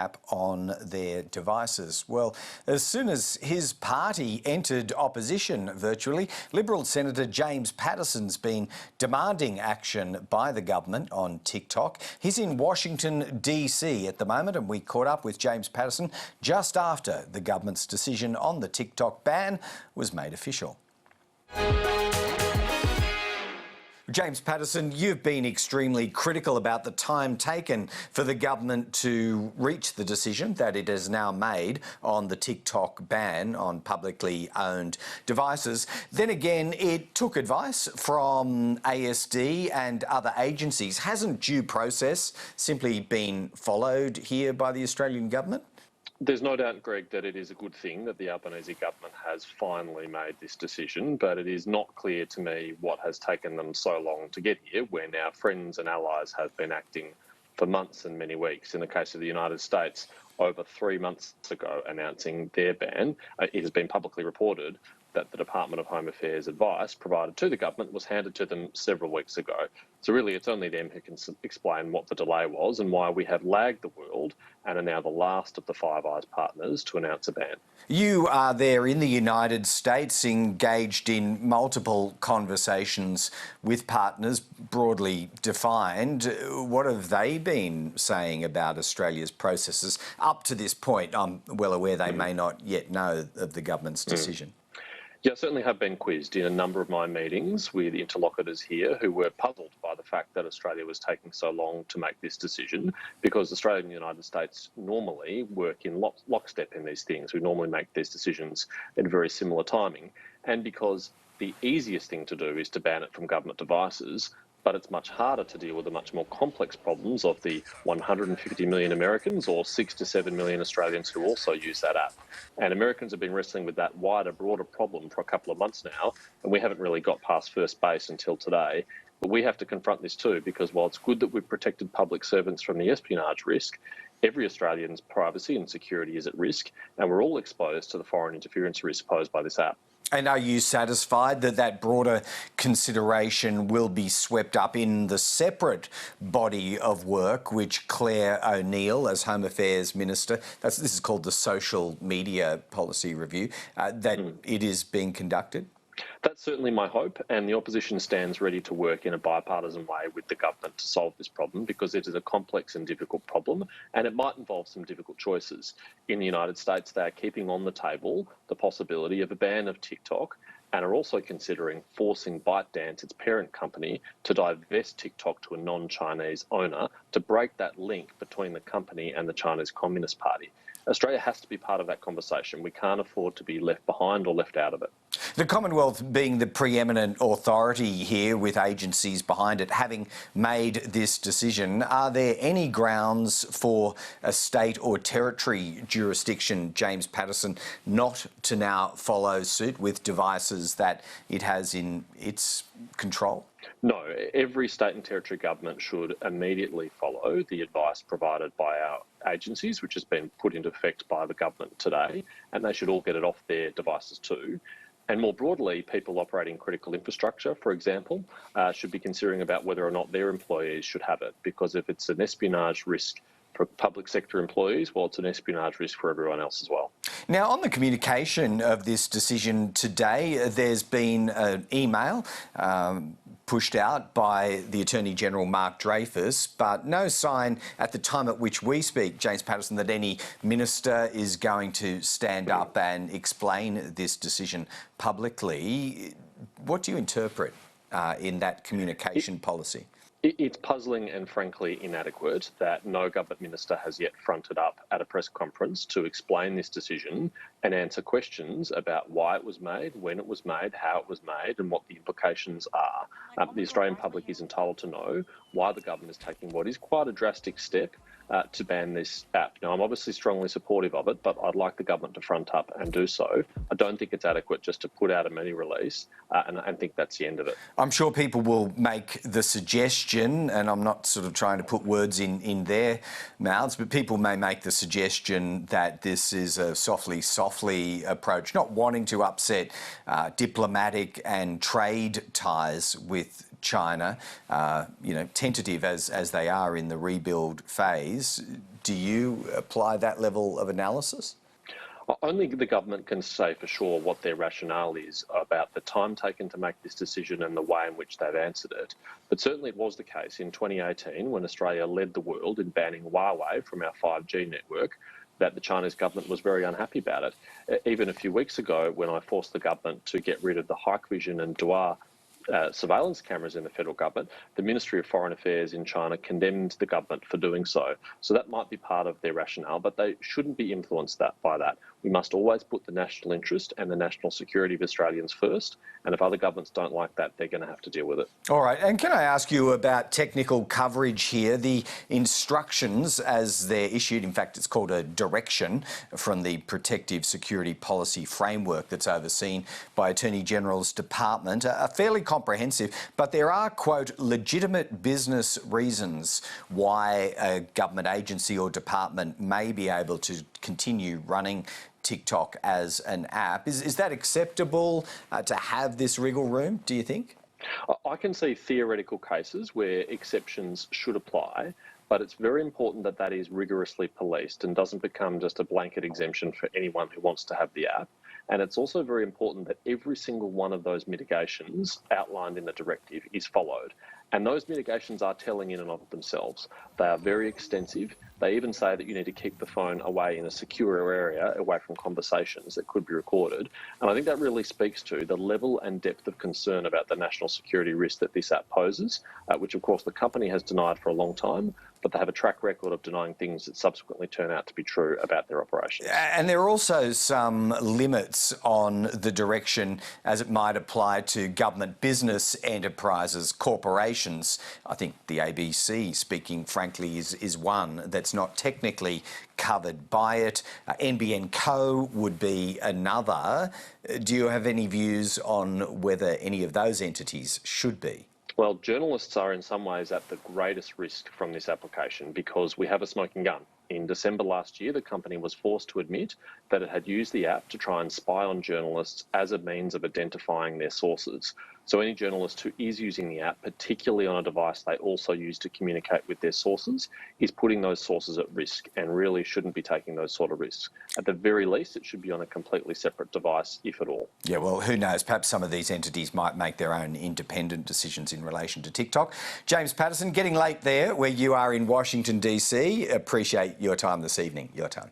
app on their devices. Well, as soon as his party entered opposition virtually, Liberal Senator James Paterson's been demanding action by the government on TikTok. He's in Washington, D.C. at the moment, and we caught up with James Paterson just after the government's decision on the TikTok ban was made official. James Paterson, you've been extremely critical about the time taken for the government to reach the decision that it has now made on the TikTok ban on publicly owned devices. Then again, it took advice from ASD and other agencies. Hasn't due process simply been followed here by the Australian government? There's no doubt, Greg, that it is a good thing that the Albanese government has finally made this decision, but it is not clear to me what has taken them so long to get here, when our friends and allies have been acting for months and many weeks. In the case of the United States, over 3 months ago announcing their ban, it has been publicly reported that the Department of Home Affairs advice provided to the government was handed to them several weeks ago. So really, it's only them who can explain what the delay was and why we have lagged the world and are now the last of the Five Eyes partners to announce a ban. You are there in the United States, engaged in multiple conversations with partners, broadly defined. What have they been saying about Australia's processes up to this point? I'm well aware they may not yet know of the government's decision. Yeah, I certainly have been quizzed in a number of my meetings with interlocutors here who were puzzled by the fact that Australia was taking so long to make this decision, because Australia and the United States normally work in lockstep in these things. We normally make these decisions in very similar timing. And because the easiest thing to do is to ban it from government devices, but it's much harder to deal with the much more complex problems of the 150 million Americans or 6 to 7 million Australians who also use that app. And Americans have been wrestling with that wider, broader problem for a couple of months now, and we haven't really got past first base until today. But we have to confront this too, because while it's good that we've protected public servants from the espionage risk, every Australian's privacy and security is at risk, and we're all exposed to the foreign interference risk posed by this app. And are you satisfied that that broader consideration will be swept up in the separate body of work which Claire O'Neill, as Home Affairs Minister, this is called the Social Media Policy Review, that it is being conducted? That's certainly my hope, and the opposition stands ready to work in a bipartisan way with the government to solve this problem, because it is a complex and difficult problem, and it might involve some difficult choices. In the United States, they are keeping on the table the possibility of a ban of TikTok, and are also considering forcing ByteDance, its parent company, to divest TikTok to a non-Chinese owner to break that link between the company and the Chinese Communist Party. Australia has to be part of that conversation. We can't afford to be left behind or left out of it. The Commonwealth being the preeminent authority here, with agencies behind it, having made this decision, are there any grounds for a state or territory jurisdiction, James Paterson, not to now follow suit with devices that it has in its control? No, every state and territory government should immediately follow the advice provided by our agencies, which has been put into effect by the government today, and they should all get it off their devices too. And more broadly, people operating critical infrastructure, for example, should be considering about whether or not their employees should have it, because if it's an espionage risk for public sector employees, well, it's an espionage risk for everyone else as well. Now, on the communication of this decision today, there's been an email pushed out by the Attorney-General Mark Dreyfus, but no sign at the time at which we speak, James Paterson, that any minister is going to stand up and explain this decision publicly. What do you interpret in that communication policy? It's puzzling and frankly inadequate that no government minister has yet fronted up at a press conference to explain this decision and answer questions about why it was made, when it was made, how it was made, and what the implications are. The Australian public is entitled to know why the government is taking what is quite a drastic step to ban this app. Now, I'm obviously strongly supportive of it, but I'd like the government to front up and do so. I don't think it's adequate just to put out a mini release and think that's the end of it. I'm sure people will make the suggestion, and I'm not sort of trying to put words in their mouths, but people may make the suggestion that this is a softly approach, not wanting to upset diplomatic and trade ties with China, tentative as they are in the rebuild phase. Do you apply that level of analysis? Only the government can say for sure what their rationale is about the time taken to make this decision and the way in which they've answered it. But certainly it was the case in 2018 when Australia led the world in banning Huawei from our 5G network, that the Chinese government was very unhappy about it. Even a few weeks ago, when I forced the government to get rid of the Hikvision and Dua surveillance cameras in the federal government, the Ministry of Foreign Affairs in China condemned the government for doing so. So that might be part of their rationale, but they shouldn't be influenced by that. We must always put the national interest and the national security of Australians first, and if other governments don't like that, they're going to have to deal with it. All right, and can I ask you about technical coverage here? The instructions as they're issued, in fact, it's called a direction from the Protective Security Policy Framework that's overseen by Attorney General's Department, are fairly comprehensive, but there are, quote, legitimate business reasons why a government agency or department may be able to continue running TikTok as an app. Is that acceptable to have this wriggle room, do you think? I can see theoretical cases where exceptions should apply, but it's very important that that is rigorously policed and doesn't become just a blanket exemption for anyone who wants to have the app. And it's also very important that every single one of those mitigations outlined in the directive is followed. And those mitigations are telling in and of themselves. They are very extensive. They even say that you need to keep the phone away in a secure area, away from conversations that could be recorded. And I think that really speaks to the level and depth of concern about the national security risk that this app poses, which of course the company has denied for a long time, but they have a track record of denying things that subsequently turn out to be true about their operations. And there are also some limits on the direction as it might apply to government business enterprises, corporations. I think the ABC, speaking frankly, is one that's not technically covered by it. NBN Co would be another. Do you have any views on whether any of those entities should be? Well, journalists are in some ways at the greatest risk from this application because we have a smoking gun. In December last year, the company was forced to admit that it had used the app to try and spy on journalists as a means of identifying their sources. So any journalist who is using the app, particularly on a device they also use to communicate with their sources, is putting those sources at risk and really shouldn't be taking those sort of risks. At the very least, it should be on a completely separate device, if at all. Yeah, well, who knows? Perhaps some of these entities might make their own independent decisions in relation to TikTok. James Paterson, getting late there where you are in Washington, DC. Appreciate your time this evening. Your time.